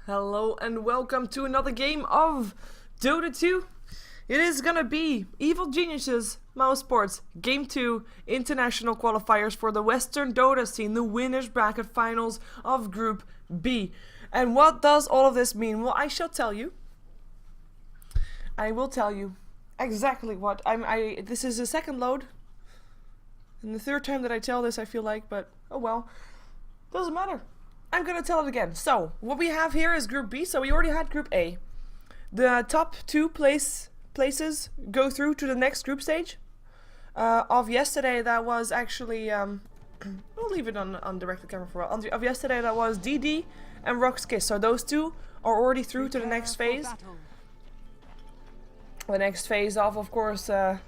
Hello and welcome to another game of Dota 2. It is gonna be Evil Geniuses Mouse Sports Game 2 International Qualifiers for the Western Dota scene, the winners bracket finals of Group B. And what does all of this mean? Well, I shall tell you. I will tell you exactly what this is the second load. And the third time that I tell this, I feel like, but oh well. Doesn't matter. I'm gonna tell it again. So, what we have here is Group B. So we already had Group A. The top two places go through to the next group stage. Of yesterday, that was actually we'll leave it on directed camera for a while. Of yesterday, that was DD and Rock's Kiss. So those two are already through to the next phase. The next phase of course, the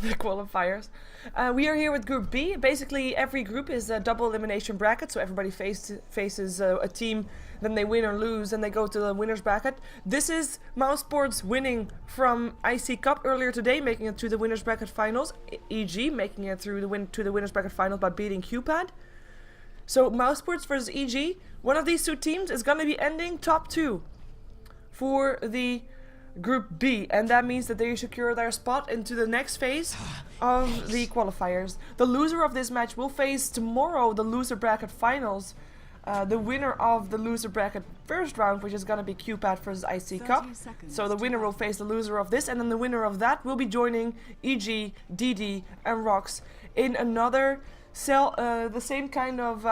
qualifiers. We are here with Group B. Basically, every group is a double elimination bracket, so everybody faces a team, then they win or lose, and they go to the winners bracket. This is Mouse Sports winning from IC Cup earlier today, making it to the winners bracket finals. EG making it through to the winners bracket finals by beating QPad. So Mouse Sports versus EG. One of these two teams is going to be ending top 2 for the Group B, and that means that they secure their spot into the next phase of the qualifiers. The loser of this match will face tomorrow the loser bracket finals. The winner of the loser bracket first round, which is going to be QPad versus IC Cup. So the winner will face the loser of this, and then the winner of that will be joining EG, DD, and Rox in another the same kind of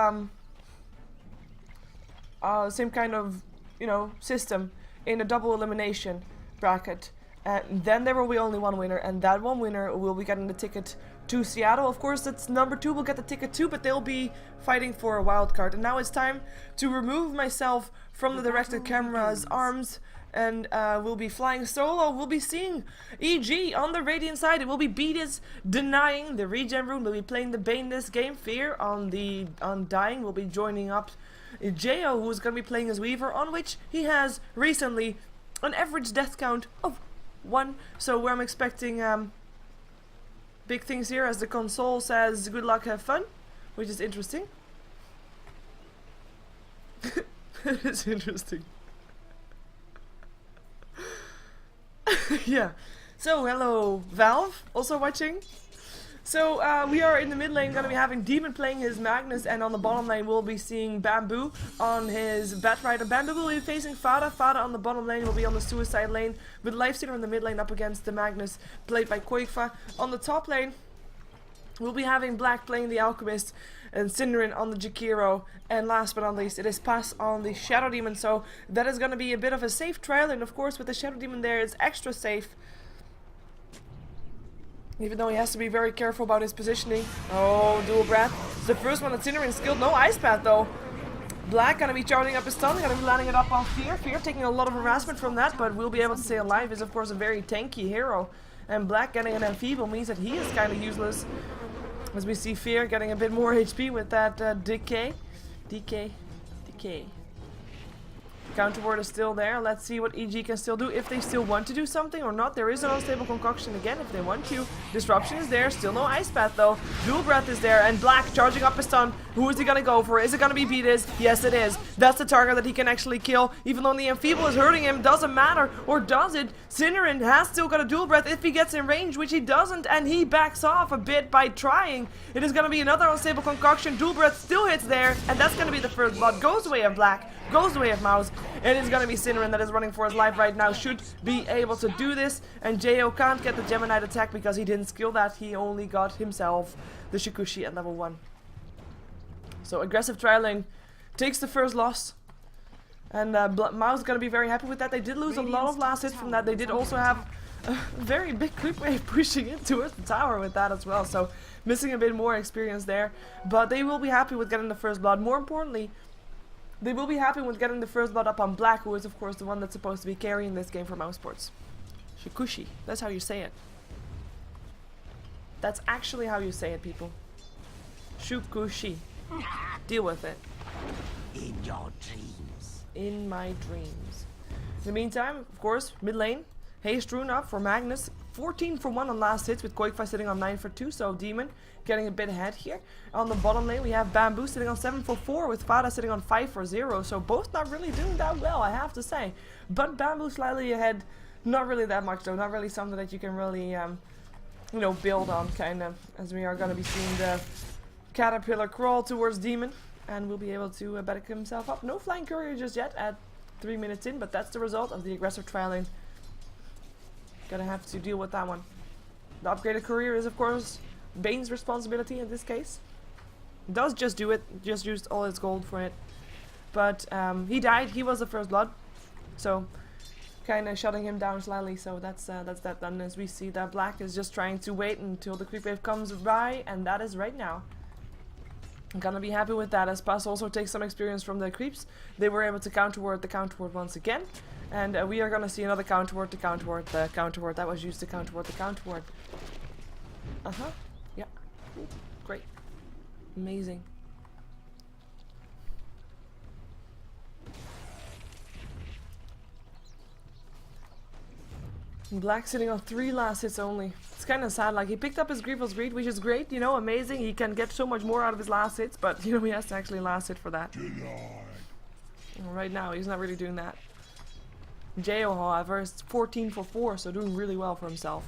system in a double elimination bracket. And then there will be only one winner, and that one winner will be getting the ticket to Seattle. Of course, that's number 2 will get the ticket too, but they'll be fighting for a wild card. And now it's time to remove myself from the directed camera's arms, and we'll be flying solo. We'll be seeing EG on the Radiant side. It will be Beatus denying the regen rune. We'll be playing the Bane this game. Fear on Dying will be joining up Jo, who's going to be playing as Weaver, on which he has recently an average death count of 1. So I'm expecting big things here, as the console says good luck, have fun, which is interesting. It is interesting. Yeah. So hello Valve, also watching. So we are in the mid lane going to be having Demon playing his Magnus, and on the bottom lane we'll be seeing Bamboo on his Batrider. Bamboo will be facing Fada. Fada on the bottom lane will be on the Suicide lane, with Lifestealer in the mid lane up against the Magnus played by Koikfa. On the top lane we'll be having Black playing the Alchemist, and Cinderin on the Jakiro, and last but not least it is Pass on the Shadow Demon. So that is going to be a bit of a safe trial, and of course with the Shadow Demon there it's extra safe. Even though he has to be very careful about his positioning. Oh, dual breath. The first one that Cinderin skilled. No ice path though. Black gonna be charging up his stun, gonna be landing it up on Fear. Fear taking a lot of harassment from that, but will be able to stay alive. Is of course a very tanky hero. And Black getting an enfeeble means that he is kind of useless. As we see Fear getting a bit more HP with that decay. Counter ward is still there. Let's see what EG can still do, if they still want to do something or not. There is an unstable concoction again if they want to. Disruption is there. Still no ice path though. Dual breath is there, and Black charging up his stun. Who is he gonna go for? Is it gonna be Beatus? Yes, it is. That's the target that he can actually kill, even though the enfeeble is hurting him. Doesn't matter, or does it? Cinderin has still got a dual breath if he gets in range, which he doesn't, and he backs off a bit by trying. It is gonna be another unstable concoction. Dual breath still hits there, and that's gonna be the first blood. Goes the way of Black. Goes the way of Mouz. It is gonna be Cinderin that is running for his life right now. Should be able to do this, and Jo can't get the Gemini attack because he didn't skill that. He only got himself the Shikushi at level 1. So aggressive trialing takes the first loss, and Mouz is gonna be very happy with that. They did lose a lot of last hits from that. They did also have a very big creep wave pushing in towards the tower with that as well. So missing a bit more experience there, but they will be happy with getting the first blood. More importantly, they will be happy with getting the first blood up on Black, who is of course the one that's supposed to be carrying this game for Mouse Sports. Shikushi, that's how you say it. That's actually how you say it, people. Shikushi. Deal with it. In your dreams. In my dreams. In the meantime, of course, mid lane. Haste rune up for Magnus. 14 for 1 on last hits with Quakefire sitting on 9 for 2, so Demon getting a bit ahead here. On the bottom lane we have Bamboo sitting on 7 for 4 with Fada sitting on 5 for 0, so both not really doing that well, I have to say. But Bamboo slightly ahead, not really that much though, not really something that you can really, you know, build on, kind of, as we are going to be seeing the Caterpillar crawl towards Demon, and will be able to back himself up. No Flying Courier just yet at 3 minutes in, but that's the result of the aggressive trialing. Gonna have to deal with that one. The upgraded Courier is of course Bane's responsibility in this case. Does just do it, just used all his gold for it. But he died, he was the first blood. So kinda shutting him down slightly, so that's that done. As we see that Black is just trying to wait until the creep wave comes by, and that is right now. I'm gonna be happy with that, as Pass also takes some experience from the creeps. They were able to counterward the counterward once again. And we are gonna see another counterward to counterward the counterward that was used to counterward the counterward. Yeah. Ooh, great. Amazing. Black sitting on 3 last hits only. It's kind of sad, like he picked up his Grievel's Greed, which is great, you know, amazing. He can get so much more out of his last hits, but you know, he has to actually last hit for that. Right now, he's not really doing that. Jo, however, is 14 for 4, so doing really well for himself.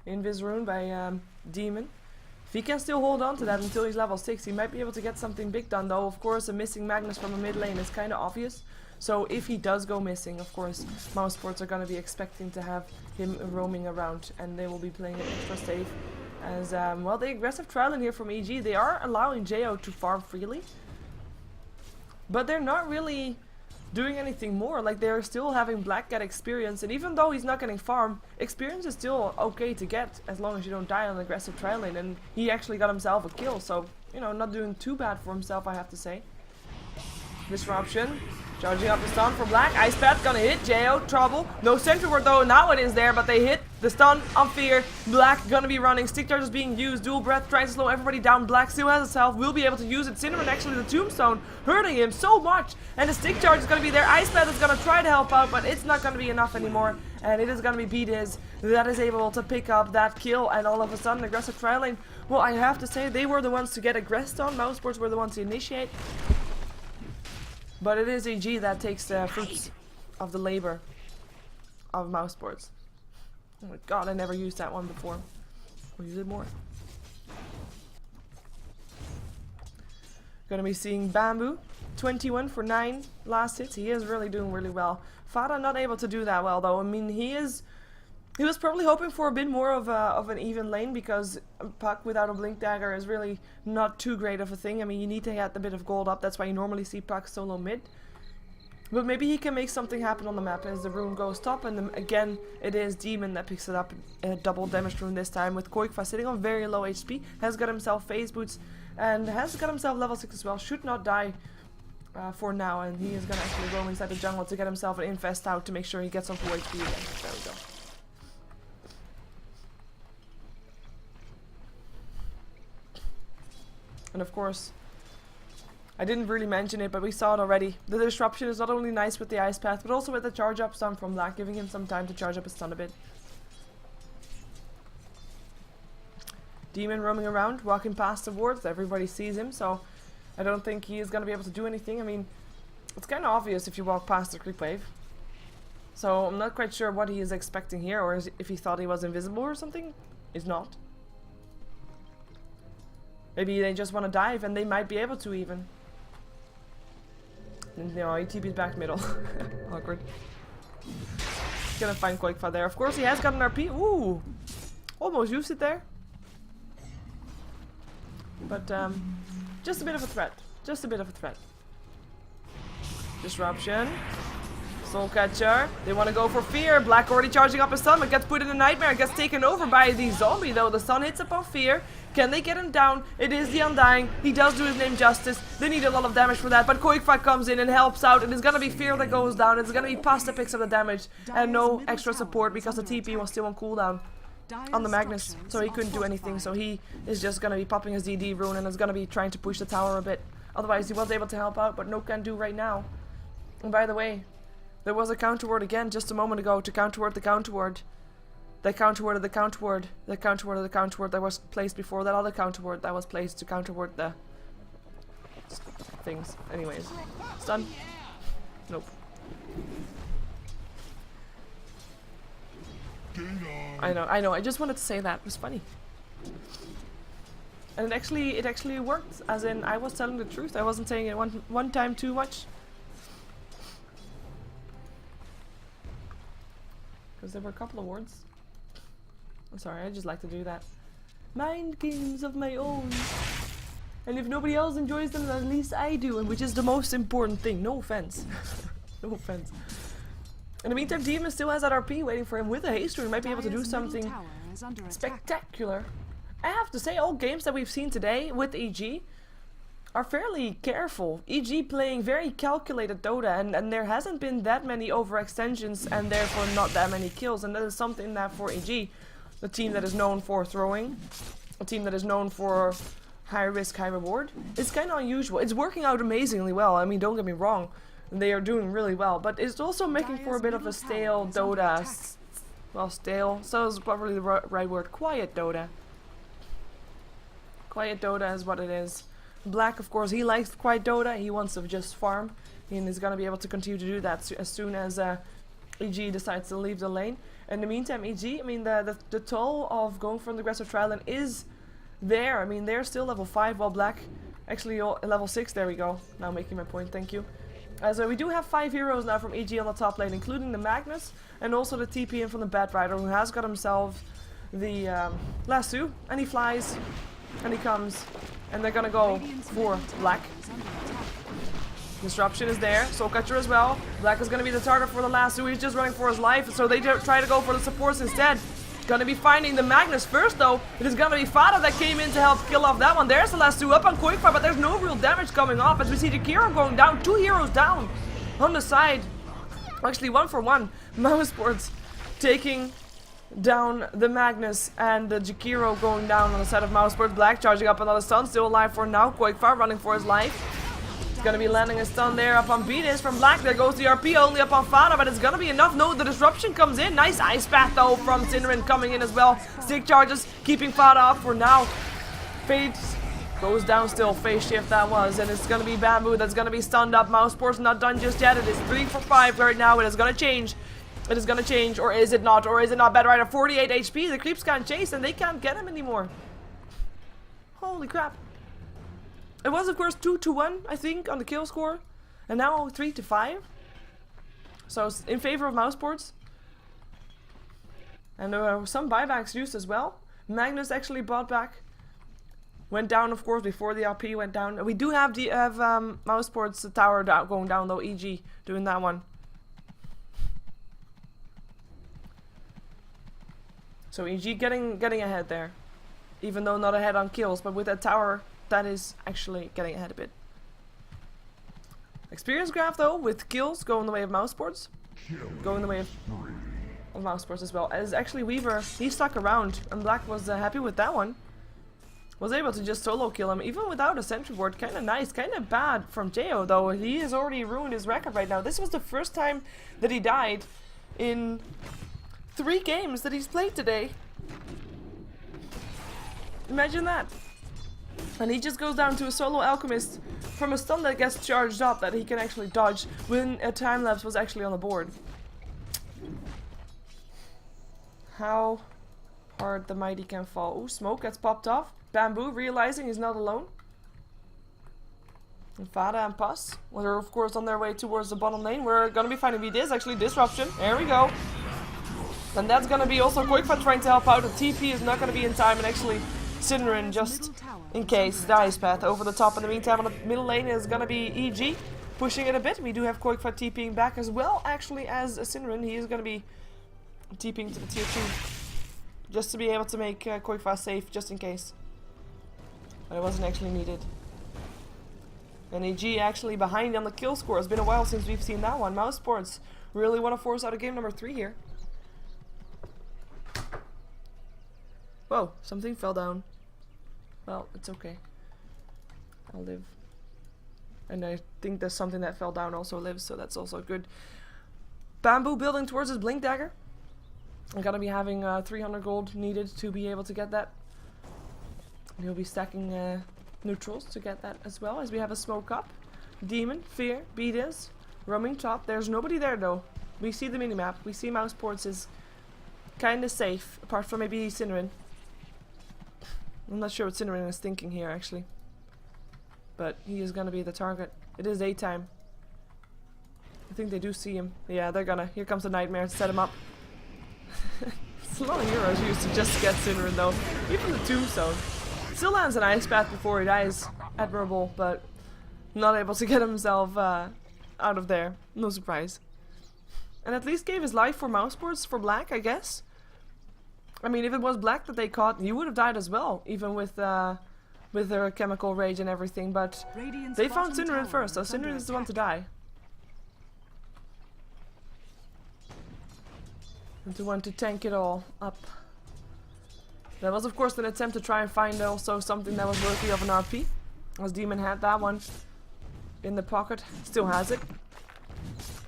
Invis rune by Demon. If he can still hold on to that until he's level 6, he might be able to get something big done, though. Of course, a missing Magnus from a mid lane is kind of obvious. So if he does go missing, of course, Mouse Sports are going to be expecting to have him roaming around, and they will be playing it extra safe. As, well, the aggressive trial in here from EG, they are allowing Jo to farm freely. But they're not really doing anything more. Like, they're still having Black get experience, and even though he's not getting farm, experience is still okay to get as long as you don't die on an aggressive trial lane, and he actually got himself a kill, so, you know, not doing too bad for himself, I have to say. Disruption. Charging up the stun for Black. Ice Path gonna hit Jo. Trouble. No sentry ward though. Now it is there, but they hit the stun on Fear. Black gonna be running. Stick charge is being used. Dual breath trying to slow everybody down. Black still has his health. Will be able to use it. Cinnamon actually the tombstone hurting him so much. And the stick charge is gonna be there. Ice Path is gonna try to help out, but it's not gonna be enough anymore. And it is gonna be Beatiz that is able to pick up that kill. And all of a sudden, aggressive trial lane. Well, I have to say they were the ones to get aggressed on. Mouse Sports were the ones to initiate. But it is EG that takes the fruits of the labor of Mouse Sports. Oh my god, I never used that one before. We'll use it more. Gonna be seeing Bamboo. 21 for 9 last hits. He is really doing really well. Fada not able to do that well though. I mean, he was probably hoping for a bit more of an even lane, because Puck without a Blink Dagger is really not too great of a thing. I mean, you need to get a bit of gold up. That's why you normally see Puck solo mid. But maybe he can make something happen on the map as the rune goes top. And then again, it is Demon that picks it up. A double damage rune this time with Quakefire sitting on very low HP. Has got himself phase boots and has got himself level 6 as well. Should not die for now. And he is going to actually roam inside the jungle to get himself an infest out to make sure he gets on full HP again. There we go. And of course, I didn't really mention it, but we saw it already. The disruption is not only nice with the Ice Path, but also with the charge up stun from Black, giving him some time to charge up his stun a bit. Demon roaming around, walking past the wards. Everybody sees him, so I don't think he is going to be able to do anything. I mean, it's kind of obvious if you walk past the creep wave. So I'm not quite sure what he is expecting here, or if he thought he was invisible or something. He's not. Maybe they just want to dive, and they might be able to even. No, he TP's back middle. Awkward. Gonna find Quakefire there. Of course, he has got an RP. Ooh! Almost used it there. But, just a bit of a threat. Just a bit of a threat. Disruption. Soul Catcher. They want to go for Fear. Black already charging up his stun, but gets put in a nightmare. Gets taken over by the zombie, though. The stun hits upon Fear. Can they get him down? It is the Undying. He does do his name justice. They need a lot of damage for that, but Quakefire comes in and helps out. It is gonna be Fear that goes down. It's gonna be Pasta picks up the damage, and no extra support because the TP was still on cooldown on the Magnus, so he couldn't do anything. So he is just gonna be popping his DD rune and is gonna be trying to push the tower a bit. Otherwise, he was able to help out, but no can do right now. And by the way, There was a counter word again just a moment ago to counter word the counter word. The counter word of the counter word. The counter word of the counter word that was placed before that other counter word that was placed to counter word the things. Anyways. Stun. Nope. I know. I just wanted to say that. It was funny. And it actually worked. As in, I was telling the truth. I wasn't saying it one time too much. Because there were a couple of words. I'm sorry, I just like to do that. Mind games of my own. And if nobody else enjoys them, then at least I do. And which is the most important thing. No offense. No offense. In the meantime, Demon still has that RP waiting for him with a haste rune. Might be able to do something spectacular. I have to say, all games that we've seen today with EG are fairly careful. EG playing very calculated Dota, and there hasn't been that many overextensions and therefore not that many kills. And that is something that for EG, the team that is known for throwing, a team that is known for high risk, high reward, it's kind of unusual. It's working out amazingly well. I mean, don't get me wrong. They are doing really well, but it's also making for a bit of a stale Dota. Well, stale, so is probably the right word. Quiet Dota. Quiet Dota is what it is. Black, of course, he likes quiet Dota. He wants to just farm, and is going to be able to continue to do that as soon as EG decides to leave the lane. In the meantime, EG, I mean, the toll of going from the aggressive trial lane is there. I mean, they're still level 5, while Black actually level 6. There we go. Now making my point. Thank you. So we do have 5 heroes now from EG on the top lane, including the Magnus, and also the TP in from the Bat Rider, who has got himself the lasso, and he flies, and he comes, and they're gonna go for Black. Disruption is there, Soul Catcher as well. Black is gonna be the target for the lasso. He's just running for his life, so they try to go for the supports instead. Gonna be finding the Magnus first though. It is gonna be Fada that came in to help kill off that one. There's the last two up on Quickfire, but there's no real damage coming off as we see Jakiro going down. 2 heroes down on the side. Actually 1 for 1. Mousesports taking down the Magnus and the Jakiro going down on the side of Mousesports. Black charging up another stun, still alive for now. Quickfire running for his life. Gonna be landing a stun there up on Venus from Black. There goes the RP only up on Fada, but it's gonna be enough. No, the disruption comes in. Nice ice path though from Synderen coming in as well. Stick charges keeping Fada up for now. Fade goes down still. Phase shift that was, and it's gonna be Bamboo that's gonna be stunned up. Mousesport's not done just yet. It is 3 for 5 right now. It is gonna change. It is gonna change, or is it not? Or is it not? Bad Rider 48 HP. The creeps can't chase, and they can't get him anymore. Holy crap. It was, of course, 2 to 1, I think, on the kill score. And now 3 to 5. So, it's in favor of Mousesports. And there were some buybacks used as well. Magnus actually bought back. Went down, of course, before the RP went down. We do have the Mousesports tower going down, though. EG doing that one. So, EG getting ahead there. Even though not ahead on kills, but with that tower, that is actually getting ahead a bit. Experience graph though, with kills going the way of Mousesports. Going the way of Mousesports as well. As actually Weaver, he stuck around, and Black was happy with that one. Was able to just solo kill him, even without a sentry ward. Kinda nice, kinda bad from Jeo though. He has already ruined his record right now. This was the first time that he died in 3 games that he's played today. Imagine that. And he just goes down to a solo alchemist from a stun that gets charged up that he can actually dodge when a time lapse was actually on the board. How hard the mighty can fall. Ooh, smoke gets popped off. Bamboo realizing he's not alone. And Fada and Puss, well, they're of course on their way towards the bottom lane. We're gonna be finding this actually disruption. There we go. And that's gonna be also Quickfire trying to help out. The TP is not gonna be in time, and actually Synderen just in case the ice path over the top. In the meantime, on the middle lane is gonna be EG pushing it a bit. We do have Quickfire TPing back as well, actually, as Synderen. He is gonna be TPing to the tier 2 just to be able to make Quickfire safe, just in case. But it wasn't actually needed. And EG actually behind on the kill score. It's been a while since we've seen that one. Mousesports really want to force out a game number 3 here. Whoa, something fell down. Well, it's okay. I'll live. And I think there's something that fell down also lives, so that's also good. Bamboo building towards his blink dagger. I'm gonna be having 300 gold needed to be able to get that. And he'll be stacking neutrals to get that as well, as we have a smoke up. Demon, Fear, Beat is roaming top. There's nobody there though. We see the minimap. We see Mousesports is kinda safe, apart from maybe Cinnamon. I'm not sure what Cinnamon is thinking here actually. But he is gonna be the target. It is daytime. I think they do see him. Yeah, they're gonna. Here comes the nightmare to set him up. It's a lot of heroes used to just get Cinnamon though. Even the tombstone. Still lands an ice path before he dies. Admirable, but not able to get himself out of there. No surprise. And at least gave his life for Mousesports for black, I guess. I mean, if it was black that they caught, he would have died as well, even with their chemical rage and everything. But they found Cinnamon first, so Cinnamon is the one to die. And to want to tank it all up. That was of course an attempt to try and find also something that was worthy of an RP. As Demon had that one in the pocket, still has it.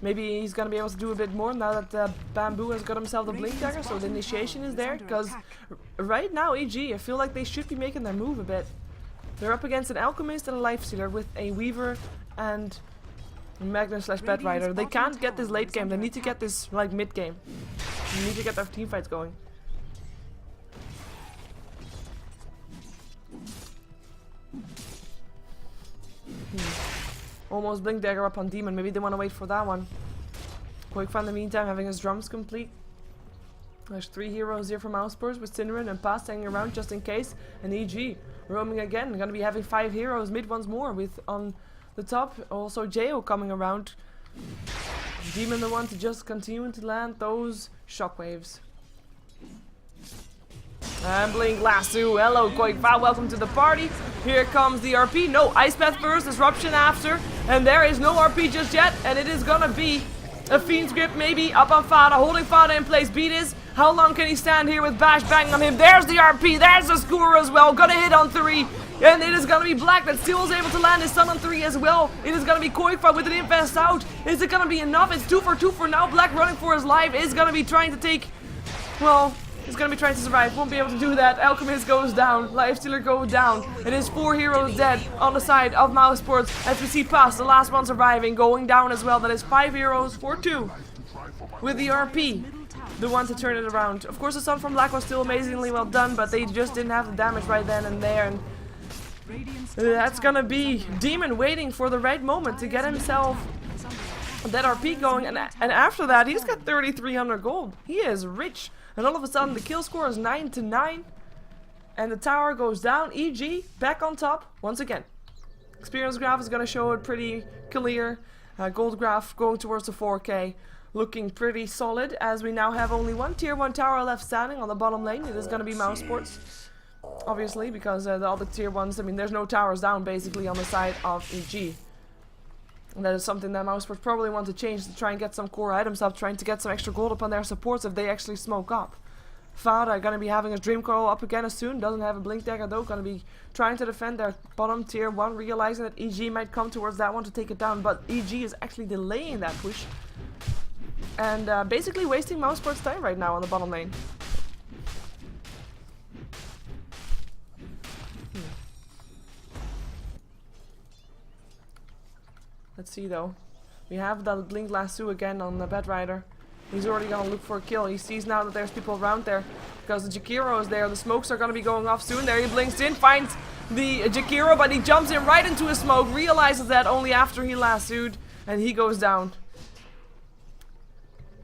Maybe he's gonna be able to do a bit more now that Bamboo has got himself the blink dagger, so the initiation is there. Because right now EG, I feel like they should be making their move a bit. They're up against an Alchemist and a Lifestealer with a Weaver and Magna / Bedrider. They can't get this late game, they need to get this like mid game. They need to get their team fights going. Almost blink dagger up on Demon. Maybe they want to wait for that one. Quickfire in the meantime having his drums complete. There's 3 heroes here from Mousesports with Cinnamon and Past hanging around just in case. And EG roaming again. Gonna be having 5 heroes, mid once more with on the top. Also Jo coming around. Demon the one to just continue to land those shockwaves. And Blink Lasso, hello Quickfire, welcome to the party. Here comes the RP, no, Ice Path first, Disruption after. And there is no RP just yet, and it is gonna be a Fiend's Grip maybe, up on Fada, holding Fada in place. Beat is, how long can he stand here with Bash banging on him? There's the RP, there's the score as well, gonna hit on 3. And it is gonna be Black that still is able to land his stun on 3 as well. It is gonna be Quickfire with an invest out. Is it gonna be enough? It's 2 for 2 for now. Black running for his life is gonna be trying to take, well, he's gonna be trying to survive, won't be able to do that. Alchemist goes down, Lifestealer goes down. It is 4 heroes dead on the side of Mousesports. As we see Past, the last one surviving, going down as well. That is 5 heroes for 2. With the RP, the one to turn it around. Of course the stun from Black was still amazingly well done, but they just didn't have the damage right then and there. And that's gonna be Demon waiting for the right moment to get himself that RP going. And after that, he's got 3,300 gold. He is rich. And all of a sudden the kill score is 9-9. And the tower goes down. EG back on top once again. Experience graph is going to show it pretty clear. Gold graph going towards the 4K. Looking pretty solid as we now have only one tier 1 tower left standing on the bottom lane. It is going to be Mousesports. Obviously because all the tier 1s, I mean there's no towers down basically on the side of EG. And that is something that Mousesports probably want to change to try and get some core items up, trying to get some extra gold up on their supports if they actually smoke up. Fada gonna be having his Dream Coil up again as soon, doesn't have a blink dagger though, gonna be trying to defend their bottom tier 1, realizing that EG might come towards that one to take it down, but EG is actually delaying that push. And basically wasting Mousesports' time right now on the bottom lane. Let's see though. We have that Blink Lasso again on the Bedrider. He's already gonna look for a kill. He sees now that there's people around there. Because the Jakiro is there. The smokes are gonna be going off soon. There he blinks in, finds the Jakiro, but he jumps in right into a smoke. Realizes that only after he lassoed. And he goes down.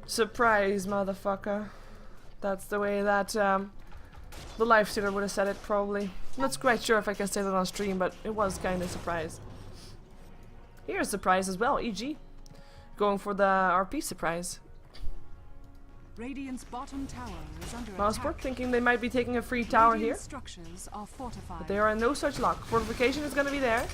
Surprise, motherfucker. That's the way that the Lifestealer would have said it probably. I'm not quite sure if I can say that on stream, but it was kind of a surprise. Here's a surprise as well, EG. Going for the RP surprise. Radiant's bottom tower is under Mousesports attack. thinking they might be taking a free tower here. Structures are fortified. But they are in no such luck. Fortification is going to be there.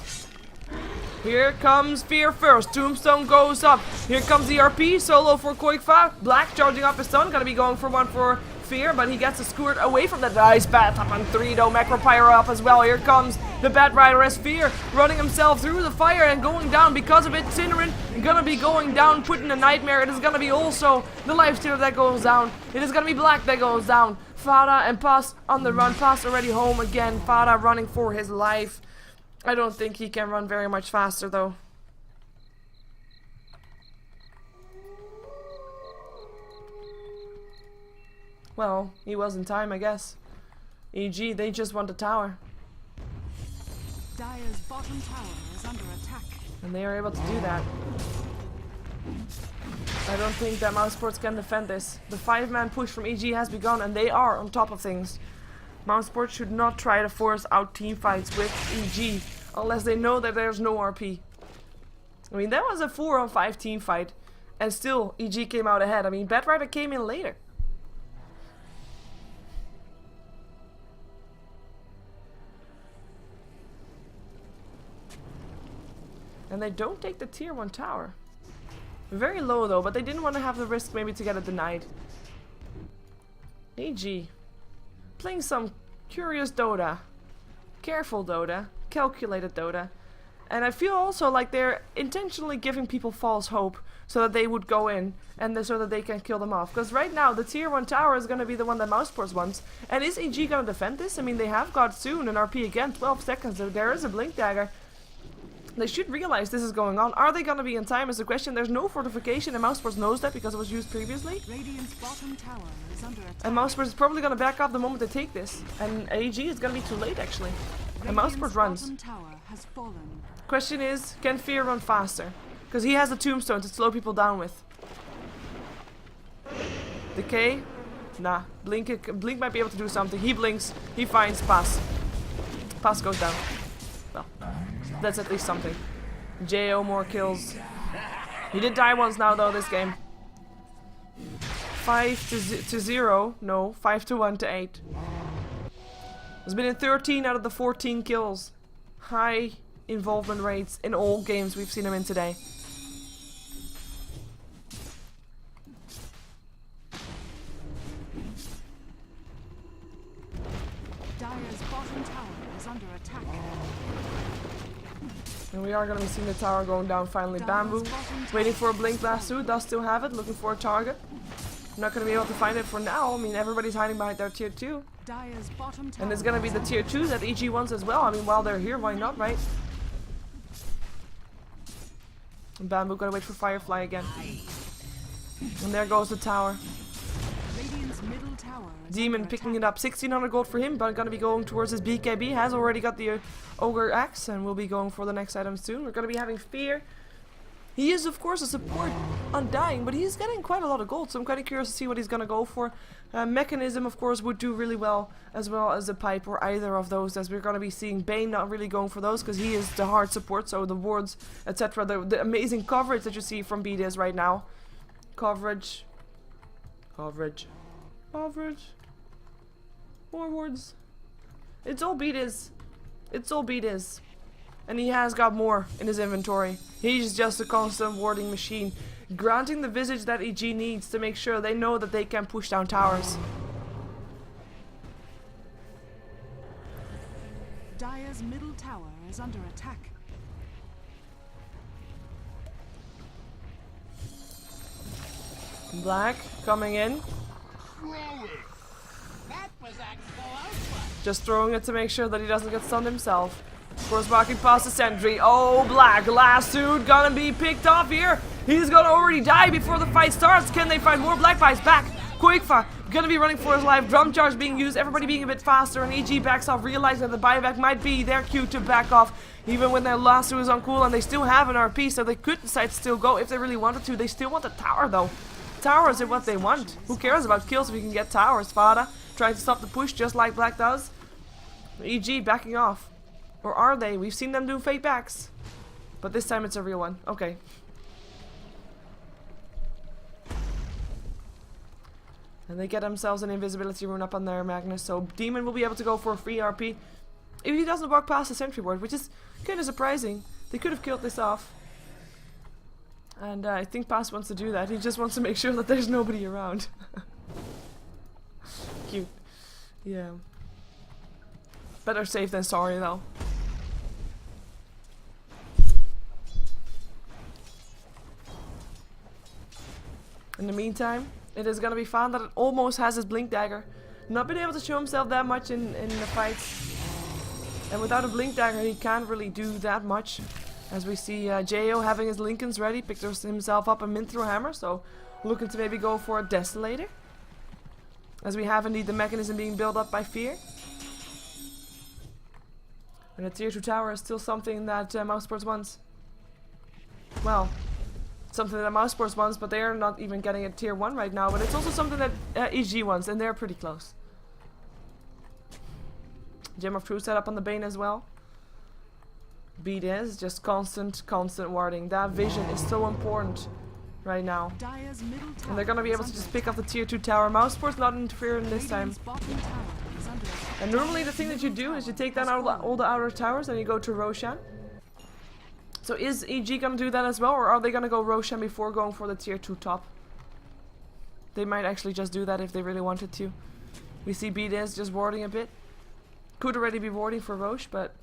Here comes Fear first. Tombstone goes up. Here comes the RP. Solo for Quickfire. Black charging up his stun. Going to be going for one for Fear, but he gets a squirt away from that ice bat. Up on 3 though, Macro Pyro up as well. Here comes the Bat Rider as Fear, running himself through the fire and going down because of it. Cinnamon gonna be going down, putting a Nightmare. It is gonna be also the Lifestealer that goes down. It is gonna be Black that goes down. Fada and Pass on the run. Pass already home again. Fada running for his life. I don't think he can run very much faster though. Well, he was in time, I guess. EG, they just want the tower. Dire's bottom tower is under attack. And they are able to do that. I don't think that Mousesports can defend this. The 5-man push from EG has begun and they are on top of things. Mousesports should not try to force out team fights with EG unless they know that there's no RP. I mean, that was a 4-on-5 team fight and still EG came out ahead. I mean, Batrider came in later. And they don't take the tier 1 tower. Very low though, but they didn't want to have the risk maybe to get it denied. EG. Playing some curious Dota. Careful Dota. Calculated Dota. And I feel also like they're intentionally giving people false hope so that they would go in and so that they can kill them off. Because right now the tier 1 tower is going to be the one that Mousesports wants. And is EG going to defend this? I mean, they have got soon an RP again, 12 seconds. There is a Blink Dagger. They should realize this is going on. Are they gonna be in time is the question. There's no fortification and Mousesports knows that because it was used previously. Radiant's bottom tower is under attack. And Mousesports is probably gonna back off the moment they take this. And AG is gonna be too late actually. And Mousesports runs. Bottom tower has fallen. Question is, can Fear run faster? Because he has a tombstone to slow people down with. Decay? Nah. Blink might be able to do something. He blinks. He finds Pass. Pass goes down. Well. That's at least something. JO more kills. He did die once now though this game. 5 to 0. No, 5 to 1 to 8. He's been in 13 out of the 14 kills. High involvement rates in all games we've seen him in today. Dire's bottom tower is under attack. And we are going to be seeing the tower going down finally. Bamboo, waiting for a Blink Blast suit, does still have it, looking for a target. I'm not going to be able to find it for now. I mean, everybody's hiding behind their tier 2. Dire's bottom tower. And it's going to be the tier 2 that EG wants as well. I mean, while they're here, why not, right? And Bamboo got to wait for Firefly again. And there goes the tower. Radiant's middle tower is Demon under picking attack. it up. 1600 gold for him, but going to be going towards his BKB. Has already got the Ogre Axe and will be going for the next item soon. We're going to be having Fear. He is, of course, a support on Dying, but he's getting quite a lot of gold, so I'm kind of curious to see what he's going to go for. Mechanism, of course, would do really well as the Pipe or either of those, as we're going to be seeing Bane not really going for those because he is the hard support, so the wards, etc. The amazing coverage that you see from BDS right now. Coverage. Coverage. Coverage. More wards. It's all BDS. It's all BDS. And he has got more in his inventory. He's just a constant warding machine, granting the visage that EG needs to make sure they know that they can push down towers. Dire's middle tower is under attack. Black coming in. That was actual. Just throwing it to make sure that he doesn't get stunned himself. Of course, walking past the sentry. Oh, Black. Last suit gonna be picked off here. He's gonna already die before the fight starts. Can they find more Black Pies? Back. Quickfire gonna be running for his life. Drum charge being used. Everybody being a bit faster. And EG backs off, realizing that the buyback might be their cue to back off. Even when their last suit is on cool and they still have an RP, so they could decide to still go if they really wanted to. They still want the tower, though. Towers are what they want. Who cares about kills if you can get towers? Fada trying to stop the push just like Black does. EG backing off. Or are they? We've seen them do fake backs. But this time it's a real one. Okay. And they get themselves an invisibility rune up on their Magnus. So Demon will be able to go for a free RP. If he doesn't walk past the sentry ward, which is kind of surprising. They could have killed this off. And I think Pass wants to do that. He just wants to make sure that there's nobody around. Yeah. Better safe than sorry, though. In the meantime, it is gonna be found that it almost has his blink dagger. Not been able to show himself that much in the fights. And without a blink dagger, he can't really do that much. As we see Jo having his Lincolns ready, picked himself up a min-throw hammer, so looking to maybe go for a Desolator. As we have indeed the mechanism being built up by fear. And the tier 2 tower is still something that Mousesports wants. Well, something that Mousesports wants, but they are not even getting a tier 1 right now. But it's also something that EG wants, and they're pretty close. Gem of Truth set up on the Bane as well. Beat is just constant warding. That vision is so important right now. And they're gonna be able to just pick up the tier 2 tower. Mousesports not interfering this time. And normally the thing that you do is you take down all the outer towers and you go to Roshan. So is EG gonna do that as well, or are they gonna go Roshan before going for the tier 2 top? They might actually just do that if they really wanted to. We see Beat is just warding a bit. Could already be warding for Roche, but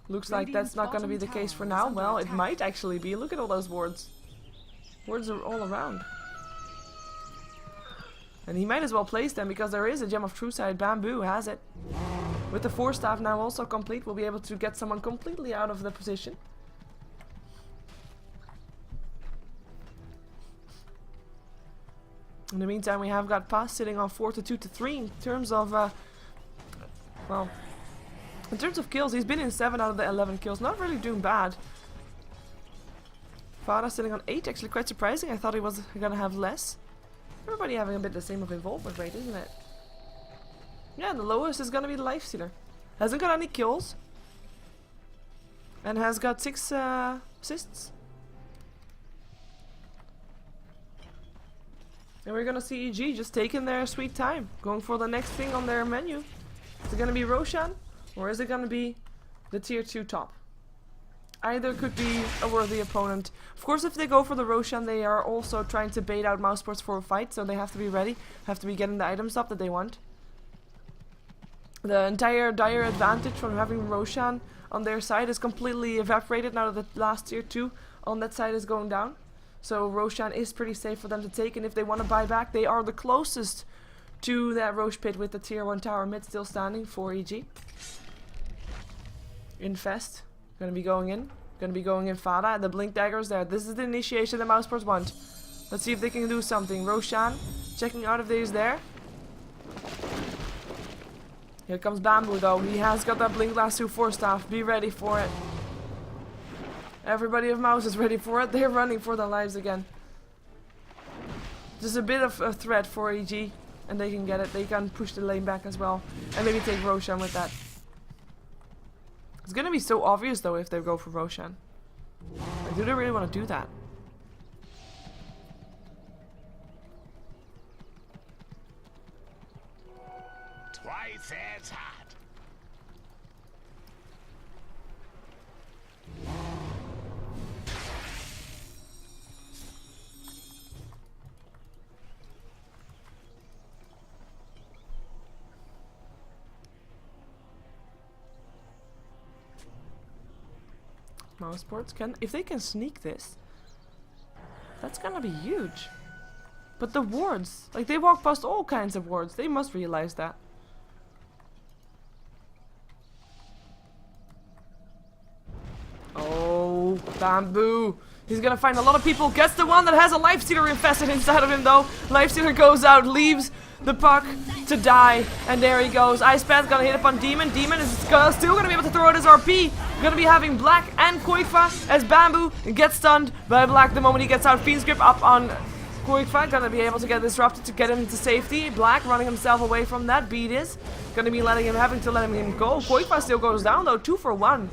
looks like that's not going to be the case for now. Well, it might actually be. Look at all those wards. Wards are all around. And he might as well place them because there is a Gem of True Sight. Bamboo has it. With the 4 staff now also complete, we'll be able to get someone completely out of the position. In the meantime, we have got Paz sitting on 4 to 2 to 3 in terms of, well, in terms of kills. He's been in 7 out of the 11 kills. Not really doing bad. Fada sitting on 8, actually quite surprising. I thought he was gonna have less. Everybody having a bit the same of involvement rate, isn't it? Yeah, the lowest is gonna be the Lifestealer. Hasn't got any kills. And has got 6 assists. And we're gonna see EG just taking their sweet time. Going for the next thing on their menu. Is it gonna be Roshan? Or is it gonna be the tier 2 top? Either could be a worthy opponent. Of course, if they go for the Roshan, they are also trying to bait out Mousesports for a fight, so they have to be ready. Have to be getting the items up that they want. The entire dire advantage from having Roshan on their side is completely evaporated now that the last tier 2 on that side is going down. So Roshan is pretty safe for them to take, and if they want to buy back, they are the closest to that Roche pit with the tier 1 tower mid still standing for EG. Infest. Gonna be going in Fada, and the blink daggers there. This is the initiation that Mousesports want. Let's see if they can do something. Roshan checking out if he's there. Here comes Bamboo though. He has got that blink lasso 4 staff. Be ready for it. Everybody of Mouz is ready for it. They're running for their lives again. Just a bit of a threat for EG, and they can get it. They can push the lane back as well, and maybe take Roshan with that. It's gonna be so obvious though if they go for Roshan. Like, do they really want to do that? Twice as hot. Mousesports can, if they can sneak this, that's gonna be huge. But the wards, like they walk past all kinds of wards, they must realize that. Oh, Bamboo. He's gonna find a lot of people. Gets the one that has a Lifestealer infested inside of him though. Lifestealer goes out, leaves the puck to die. And there he goes. Ice Pat's gonna hit up on Demon. Demon is still gonna be able to throw out his RP. Gonna be having Black and Koifa as Bamboo gets stunned by Black the moment he gets out. Fiend's Grip up on Koifa. Gonna be able to get disrupted to get him to safety. Black running himself away from that. Beat is gonna be having to let him go. Koifa still goes down though. 2 for 1.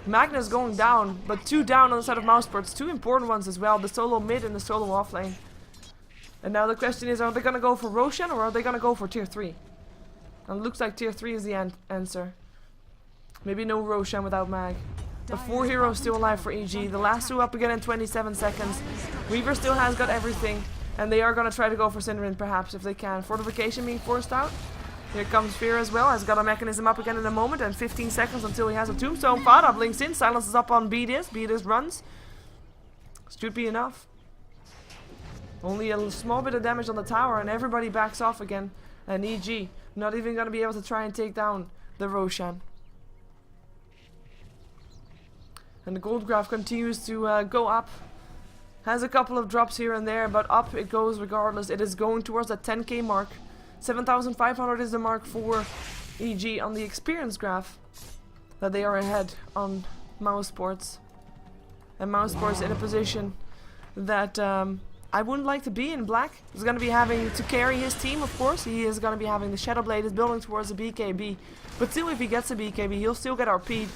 Magnus going down, but 2 down on the side of Mousesports. 2 important ones as well, the solo mid and the solo off lane. And now the question is, are they going to go for Roshan or are they going to go for tier 3? And it looks like tier 3 is the answer. Maybe no Roshan without Mag. The 4 heroes still alive for EG. The last 2 up again in 27 seconds. Weaver still has got everything. And they are going to try to go for Synderen perhaps if they can. Fortification being forced out. Here comes Fear as well. Has got a mechanism up again in a moment, and 15 seconds until he has a tombstone. Fada blinks in. Silence is up on Beatis. Beatis runs. Should be enough. Only a small bit of damage on the tower, and everybody backs off again. And EG not even going to be able to try and take down the Roshan. And the gold graph continues to go up. Has a couple of drops here and there, but up it goes regardless. It is going towards that 10k mark. 7,500 is the mark for EG on the experience graph. That they are ahead on Mouse Sports. And Mouse Sports in a position that I wouldn't like to be in. Black is going to be having to carry his team, of course. He is going to be having the Shadow Blade is building towards a BKB. But still, if he gets a BKB, he'll still get RP'd.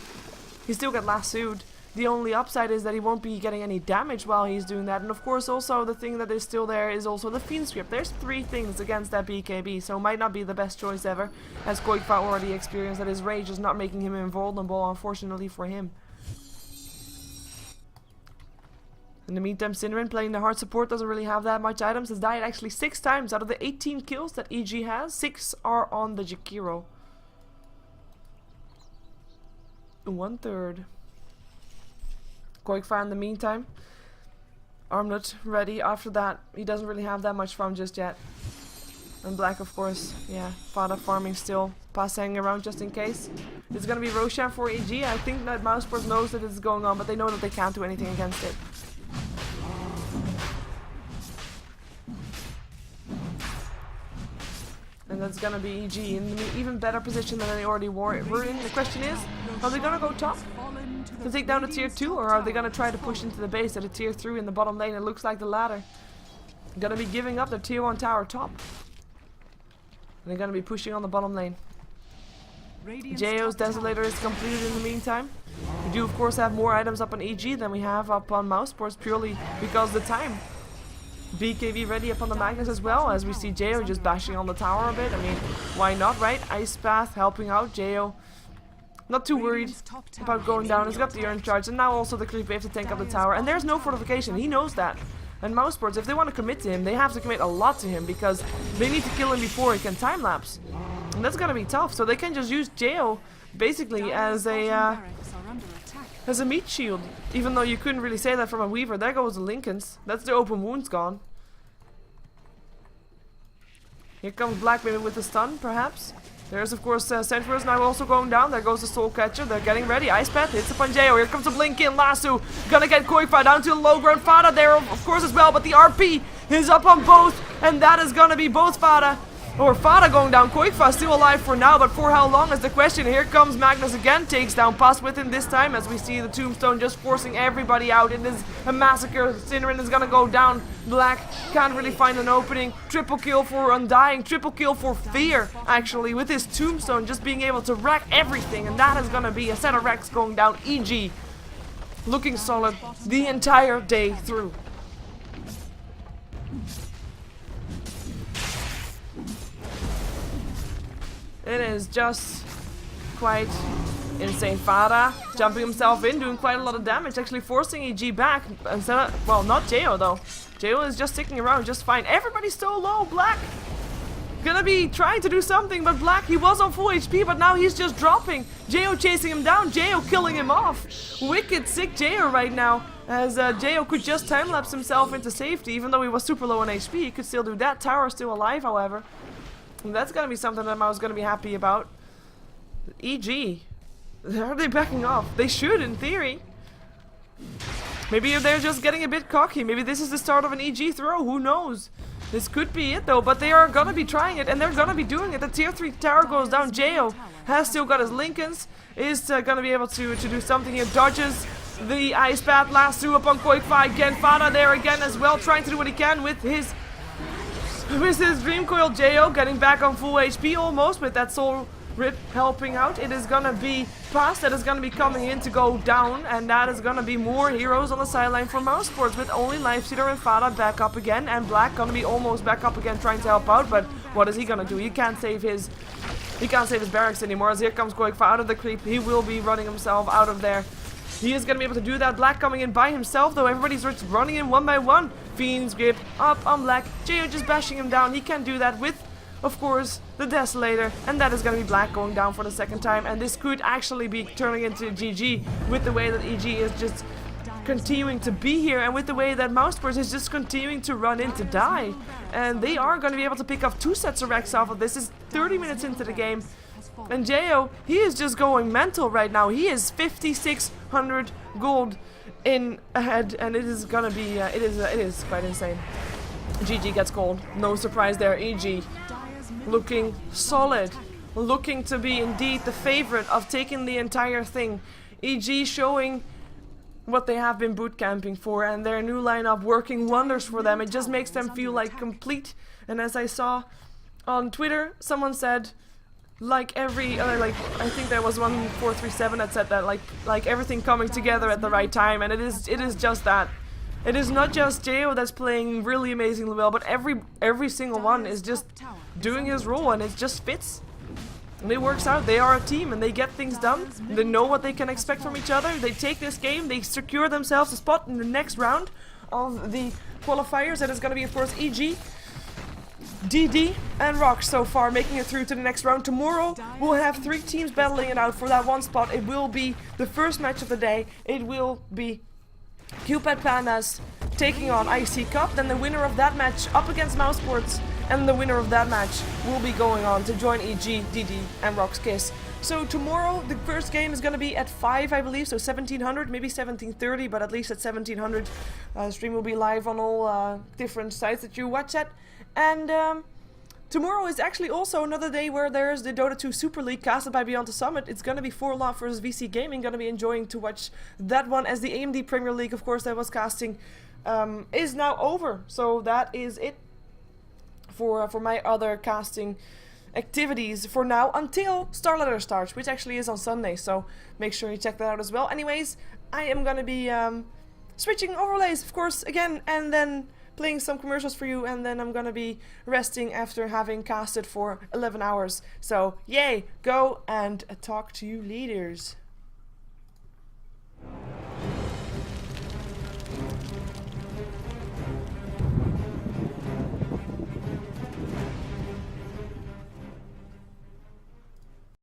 He'll still get lassoed. The only upside is that he won't be getting any damage while he's doing that. And of course also the thing that is still there is also the Fiend Script. There's 3 things against that BKB, so might not be the best choice ever. As Koikfa already experienced that his rage is not making him invulnerable, unfortunately for him. In the meantime, Synderen playing the hard support doesn't really have that much items. Has died actually 6 times out of the 18 kills that EG has. 6 are on the Jakiro. 1/3. Koikfa in the meantime. Armlet ready after that. He doesn't really have that much farm just yet. And Black, of course, yeah, Fada farming still. Pass hanging around just in case. It's gonna be Roshan for EG. I think that Mouseport knows that it's going on, but they know that they can't do anything against it. And that's gonna be EG in an even better position than they already were in. The question is, are they gonna go top to take down the tier 2, or are they gonna try to push into the base at a tier 3 in the bottom lane? It looks like the latter. Gonna be giving up their tier 1 tower top. And they're gonna be pushing on the bottom lane. JO's Desolator is completed in the meantime. We do of course have more items up on EG than we have up on Mousesports, purely because of the time. BKB ready up on the Magnus as well, as we see Jo just bashing on the tower a bit. I mean, why not, right? Ice Path helping out Jo. Not too worried about going down. He's got the Urn Charge, and now also the creep wave to tank up the tower. And there's no fortification, he knows that. And Mousesports, if they want to commit to him, they have to commit a lot to him, because they need to kill him before he can time-lapse. And that's gonna be tough, so they can just use Jo basically as a meat shield. Even though you couldn't really say that from a Weaver. There goes the Lincolns. That's the open wounds gone. Here comes Black maybe with the stun, perhaps. There's of course Sentinels now also going down. There goes the Soul Catcher. They're getting ready. Ice Path hits upon Jo. Here comes the blink in. Lasso gonna get Koikfa down to the low ground. Fada there of course as well, but the RP is up on both, and that is gonna be both Fada. Or Fada going down. Koikfa still alive for now, but for how long is the question. Here comes Magnus again, takes down Pass with him this time, as we see the Tombstone just forcing everybody out. It is a massacre. Synderen is gonna go down. Black can't really find an opening. Triple kill for Undying, triple kill for Fear, actually, with his Tombstone just being able to wreck everything, and that is gonna be a set of wrecks going down. EG looking solid the entire day through. It is just quite insane. Fada jumping himself in, doing quite a lot of damage, actually forcing EG back. Instead of, well, not Jo though. Jo is just sticking around just fine. Everybody's so low. Black gonna be trying to do something, but Black, he was on full HP, but now he's just dropping. Jo chasing him down, Jo killing him off. Wicked sick Jo right now, as Jo could just time-lapse himself into safety. Even though he was super low on HP, he could still do that. Tower still alive, however. And that's gonna be something that I was gonna be happy about. EG, are they backing off? They should, in theory. Maybe they're just getting a bit cocky. Maybe this is the start of an EG throw. Who knows? This could be it though, but they are gonna be trying it, and they're gonna be doing it. The tier 3 tower goes down. Jo has still got his Lincolns. Is gonna be able to do something here. Dodges the Ice Path. Lasso up on Koikfa again. Fada there again as well, trying to do what he can with his Dream Coil. Jo getting back on full HP almost, with that Soul Rip helping out. It is gonna be Pass that is gonna be coming in to go down, and that is gonna be more heroes on the sideline for Mousesports, with only Lifestealer and Fada back up again, and Black gonna be almost back up again trying to help out, but what is he gonna do? He can't save his barracks anymore, as here comes Koikfa out of the creep. He will be running himself out of there. He is going to be able to do that. Black coming in by himself, though. Everybody's just running in one by one. Fiend's grip up on Black. Jo just bashing him down. He can do that with of course, the Desolator, and that is going to be Black going down for the second time, and this could actually be turning into GG with the way that EG is just continuing to be here, and with the way that Mouzeport is just continuing to run in to die. And they are going to be able to pick up 2 sets of wrecks off of this. Is 30 minutes into the game, and Jo, he is just going mental right now. He is 5,600 gold in ahead, and it is gonna be it is quite insane. GG gets gold, no surprise there. EG looking solid, looking to be indeed the favorite of taking the entire thing. EG showing what they have been boot camping for, and their new lineup working wonders for them. It just makes them feel like complete. And as I saw on Twitter, someone said, like every like I think there was 1437 that said that like everything coming together at the right time, and it is just that. It is not just Jo that's playing really amazingly well, but every single one is just doing his role, and it just fits. And it works out. They are a team, and they get things done. They know what they can expect from each other. They take this game, they secure themselves a spot in the next round of the qualifiers. That is going to be, of course, EG, DD, and Rock so far making it through to the next round. Tomorrow we'll have 3 teams battling it out for that one spot. It will be the first match of the day. It will be Cupid Pandas taking on IC Cup. Then the winner of that match up against Mouzeport, and the winner of that match will be going on to join EG, DD, and Rock's Kiss. So tomorrow the first game is going to be at 5, I believe, so 1700, maybe 1730, but at least at 1700. Stream will be live on all different sites that you watch at. And tomorrow is actually also another day where there's the Dota 2 Super League casted by Beyond the Summit. It's going to be Forloft versus VC Gaming. Going to be enjoying to watch that one, as the AMD Premier League, of course, that was casting is now over. So that is it for my other casting activities for now, until Starletter starts, which actually is on Sunday. So make sure you check that out as well. Anyways, I am going to be switching overlays, of course, again, and then playing some commercials for you, and then I'm gonna be resting after having casted for 11 hours. So yay, go and talk to you leaders.